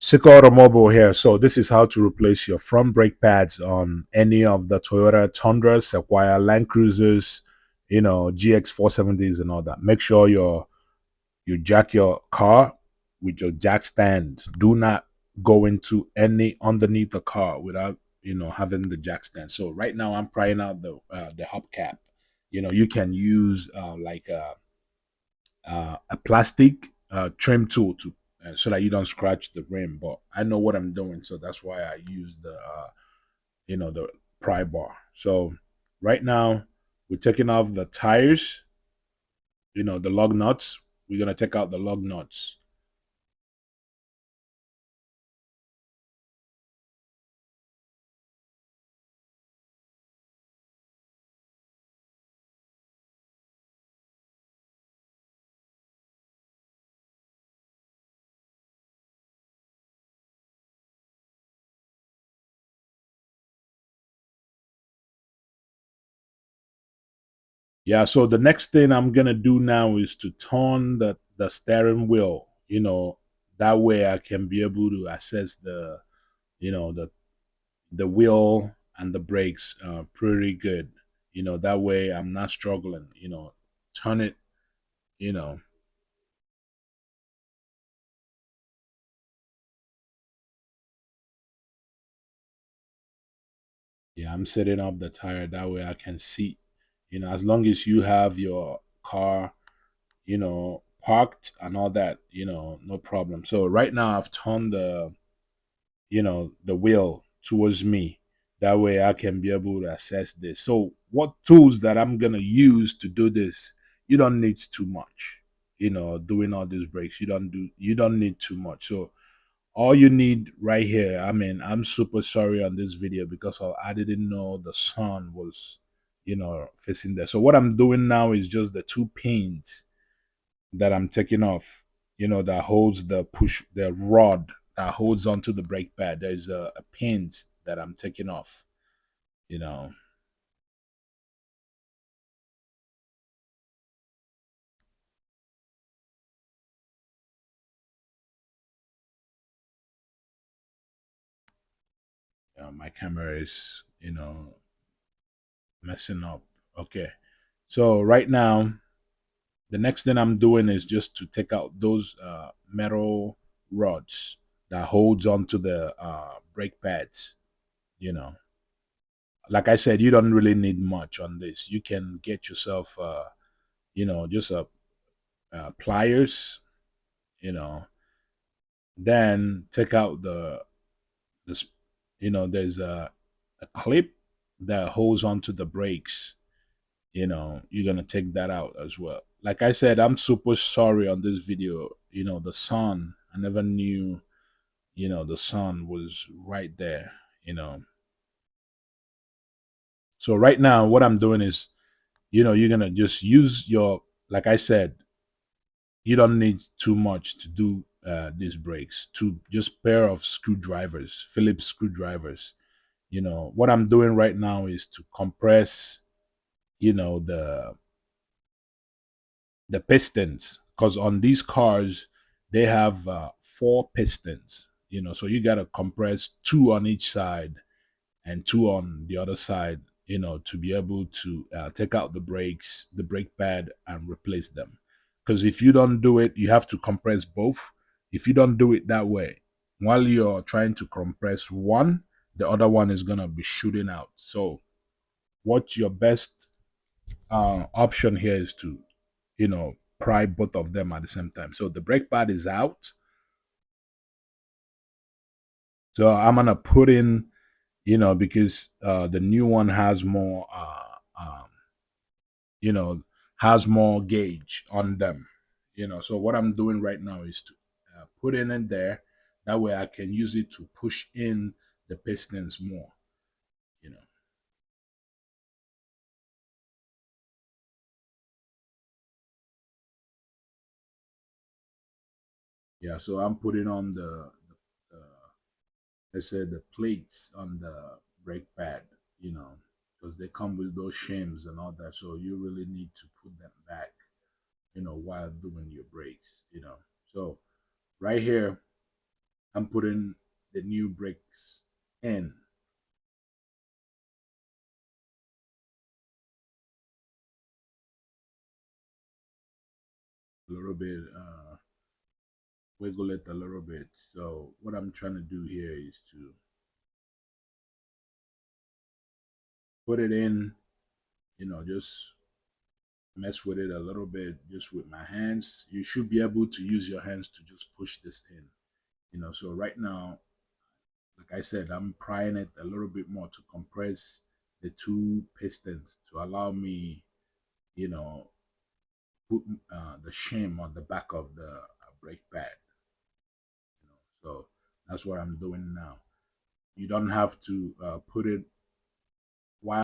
Sequoia Automobile here. So this is how to replace your front brake pads on any of the Toyota Tundra, Sequoia, Land Cruisers, GX 470s and all that. Make sure you jack your car with your jack stand. Do not go into any underneath the car without having the jack stand. So right now I'm prying out the hubcap. You can use like a plastic trim tool to so that you don't scratch the rim. But I know what I'm doing, so that's why I use the pry bar. So right now we're taking off the tires, the lug nuts. We're gonna take out the lug nuts. Yeah. So the next thing I'm gonna do now is to turn the steering wheel. That way I can be able to access you know the the wheel and the brakes pretty good. That way I'm not struggling. Turn it. You know, yeah, I'm setting up the tire that way I can see. As long as you have your car, parked and all that, no problem. So right now I've turned the wheel towards me. That way I can be able to assess this. So what tools that I'm gonna use to do this? You don't need too much. Doing all these breaks, you don't need too much. So all you need right here, I mean, I'm super sorry on this video because I didn't know the sun was, facing there. So what I'm doing now is just the two pins that I'm taking off, that holds the rod that holds onto the brake pad. There's a pins that I'm taking off, you know. My camera is, messing up. Okay. So right now, the next thing I'm doing is just to take out those metal rods that holds onto the brake pads, you know. Like I said, you don't really need much on this. You can get yourself, just pliers, you know. Then take out this, there's a clip that holds onto the brakes. You're gonna take that out as well. Like I said, I'm super sorry on this video. The sun. I never knew, the sun was right there. You know. So right now, what I'm doing is, you're gonna just use your. Like I said, you don't need too much to do these brakes. To just pair of screwdrivers, Phillips screwdrivers. What I'm doing right now is to compress, you know, the the pistons, because on these cars they have four pistons. So you got to compress two on each side and two on the other side, to be able to take out the brake pad, and replace them. Because if you don't do it, you have to compress both. If you don't do it that way, while you're trying to compress one, the other one is going to be shooting out. So what's your best option here is to, pry both of them at the same time. So the brake pad is out. So I'm gonna put in, because the new one has more, you know, has more gauge on them. So what I'm doing right now is to put in there. That way I can use it to push in the pistons more. You know. Yeah. So I'm putting on the let's say the plates on the brake pad, because they come with those shims and all that. So you really need to put them back, while doing your brakes. So right here, I'm putting the new brakes in a little bit, wiggle it a little bit. So what I'm trying to do here is to put it in, just mess with it a little bit just with my hands. You should be able to use your hands to just push this in. So right now, like I said, I'm prying it a little bit more to compress the two pistons to allow me, you know, put the shim on the back of the brake pad. So that's what I'm doing now. You don't have to put it while